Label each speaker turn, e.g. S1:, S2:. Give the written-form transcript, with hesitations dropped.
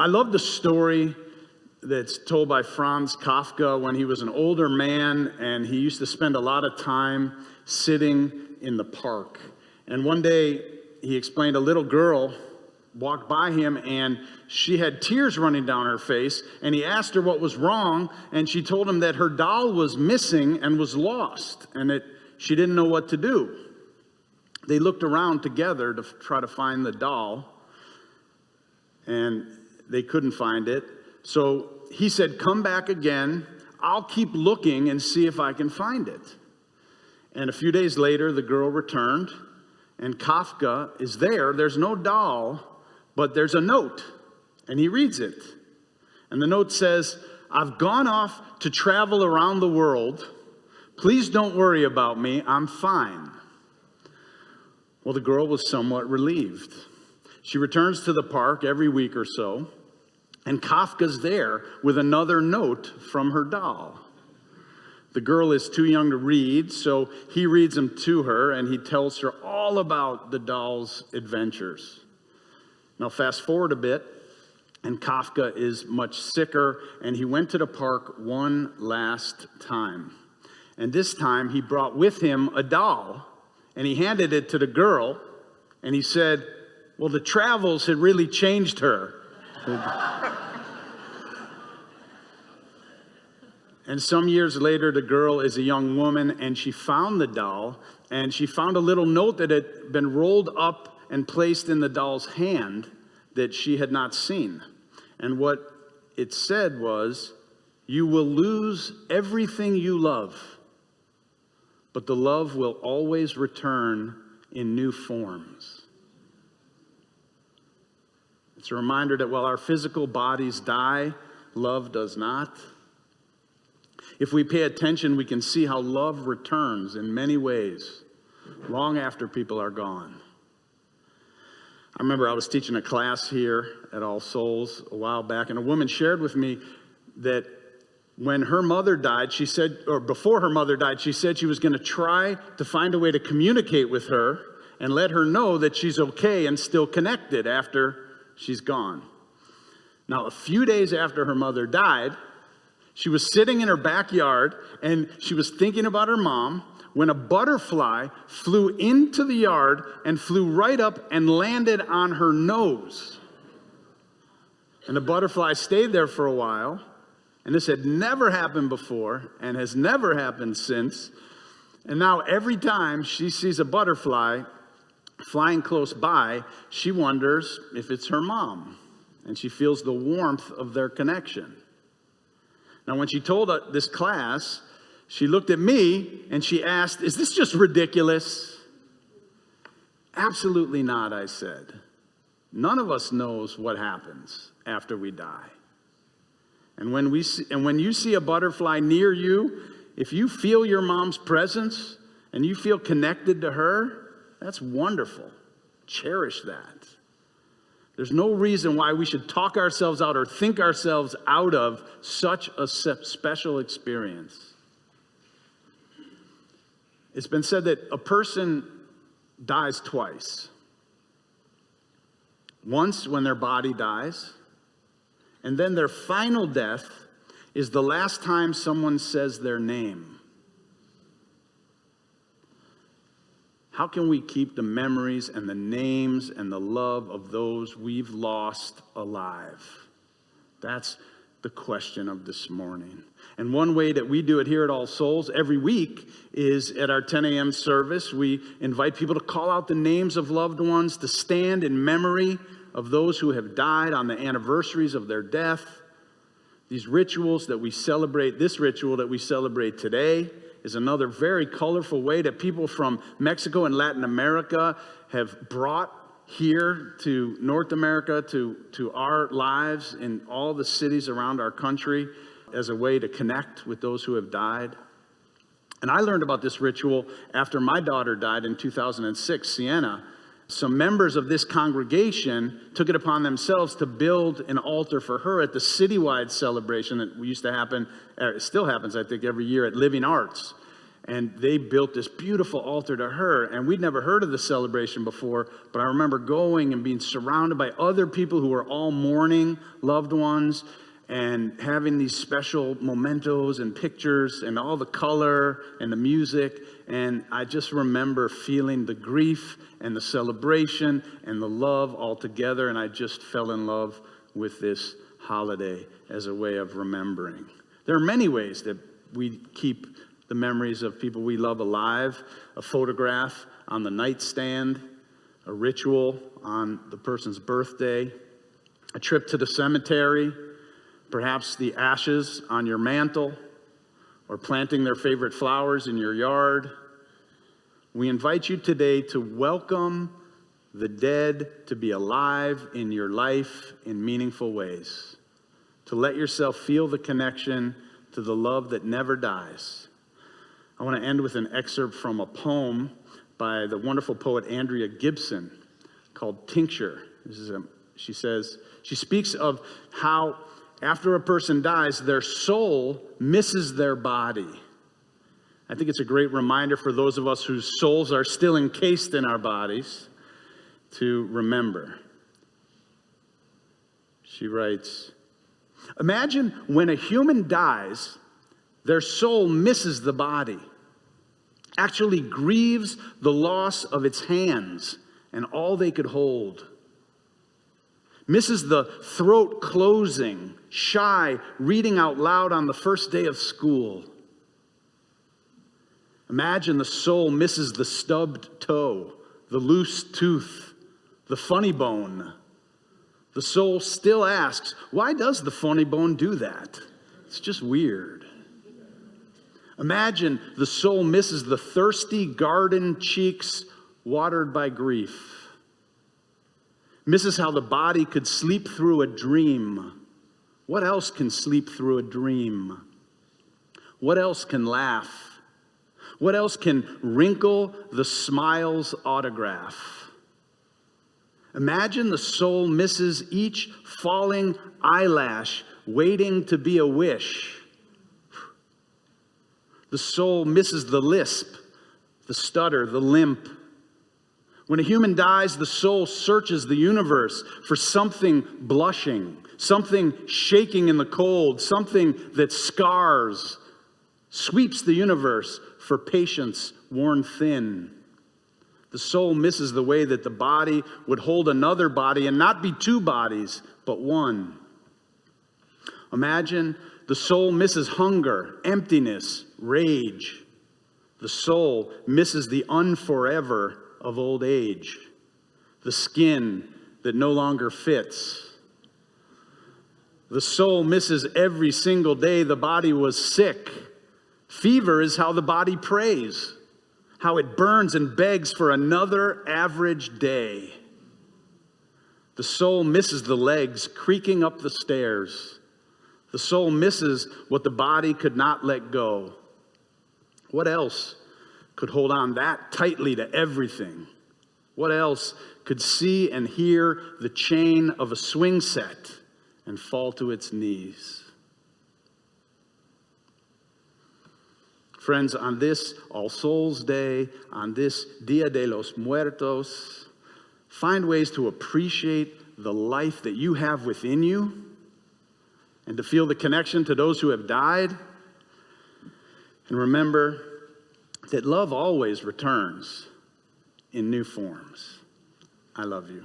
S1: I love the story that's told by Franz Kafka when he was an older man, and he used to spend a lot of time sitting in the park. And one day, he explained a little girl walked by him, and she had tears running down her face, and he asked her what was wrong, and she told him that her doll was missing and was lost, and that she didn't know what to do. They looked around together to try to find the doll, and they couldn't find it. So he said, "Come back again. I'll keep looking and see if I can find it." And a few days later, the girl returned, and Kafka is there. There's no doll, but there's a note, and he reads it. And the note says, "I've gone off to travel around the world. Please don't worry about me. I'm fine." Well, the girl was somewhat relieved. She returns to the park every week or so, and Kafka's there with another note from her doll. The girl is too young to read, so he reads them to her, and he tells her all about the doll's adventures. Now, fast forward a bit, and Kafka is much sicker, and he went to the park one last time. And this time, he brought with him a doll, and he handed it to the girl, and he said, "Well, the travels had really changed her." And some years later, the girl is a young woman, and she found the doll, and she found a little note that had been rolled up and placed in the doll's hand that she had not seen. And what it said was, "You will lose everything you love, but the love will always return in new forms." It's a reminder that while our physical bodies die, love does not. If we pay attention, we can see how love returns in many ways, long after people are gone. I remember I was teaching a class here at All Souls a while back, and a woman shared with me that when her mother died, she said, or before her mother died, she said she was going to try to find a way to communicate with her and let her know that she's okay and still connected after she's gone. Now, a few days after her mother died, she was sitting in her backyard, and she was thinking about her mom when a butterfly flew into the yard and flew right up and landed on her nose. And the butterfly stayed there for a while, and this had never happened before and has never happened since. And now every time she sees a butterfly flying close by, she wonders if it's her mom, and she feels the warmth of their connection. Now, when she told this class, she looked at me and she asked, "Is this just ridiculous?" "Absolutely not," I said. "None of us knows what happens after we die. And when you see a butterfly near you, if you feel your mom's presence and you feel connected to her, that's wonderful. Cherish that. There's no reason why we should talk ourselves out or think ourselves out of such a special experience." It's been said that a person dies twice. Once when their body dies, and then their final death is the last time someone says their name. How can we keep the memories and the names and the love of those we've lost alive? That's the question of this morning. And one way that we do it here at All Souls every week is at our 10 a.m. service. We invite people to call out the names of loved ones, to stand in memory of those who have died on the anniversaries of their death. These rituals that we celebrate, this ritual that we celebrate today, is another very colorful way that people from Mexico and Latin America have brought here to North America, to our lives in all the cities around our country as a way to connect with those who have died. And I learned about this ritual after my daughter died in 2006, Sienna. Some members of this congregation took it upon themselves to build an altar for her at the citywide celebration that used to happen, it still happens, I think, every year at Living Arts. And they built this beautiful altar to her. And we'd never heard of the celebration before, but I remember going and being surrounded by other people who were all mourning loved ones and having these special mementos and pictures and all the color and the music. And I just remember feeling the grief and the celebration and the love all together. And I just fell in love with this holiday as a way of remembering. There are many ways that we keep the memories of people we love alive: a photograph on the nightstand, a ritual on the person's birthday, a trip to the cemetery, perhaps the ashes on your mantle, or planting their favorite flowers in your yard. We invite you today to welcome the dead to be alive in your life in meaningful ways, to let yourself feel the connection to the love that never dies. I want to end with an excerpt from a poem by the wonderful poet Andrea Gibson called Tincture. She speaks of how after a person dies, their soul misses their body. I think it's a great reminder for those of us whose souls are still encased in our bodies to remember. She writes, "Imagine when a human dies, their soul misses the body, actually grieves the loss of its hands and all they could hold. Misses the throat closing, shy, reading out loud on the first day of school. Imagine the soul misses the stubbed toe, the loose tooth, the funny bone. The soul still asks, why does the funny bone do that? It's just weird. Imagine the soul misses the thirsty garden cheeks watered by grief. Misses how the body could sleep through a dream. What else can sleep through a dream? What else can laugh? What else can wrinkle the smile's autograph? Imagine the soul misses each falling eyelash waiting to be a wish. The soul misses the lisp, the stutter, the limp. When a human dies, the soul searches the universe for something blushing, something shaking in the cold, something that scars, sweeps the universe for patience worn thin. The soul misses the way that the body would hold another body and not be two bodies, but one. Imagine the soul misses hunger, emptiness, rage. The soul misses the unforever of old age, the skin that no longer fits. The soul misses every single day the body was sick. Fever is how the body prays, how it burns and begs for another average day. The soul misses the legs creaking up the stairs. The soul misses what the body could not let go. What else could hold on that tightly to everything? What else could see and hear the chain of a swing set and fall to its knees? Friends, on this All Souls Day, on this Dia de los Muertos, find ways to appreciate the life that you have within you and to feel the connection to those who have died. And remember that love always returns in new forms. I love you.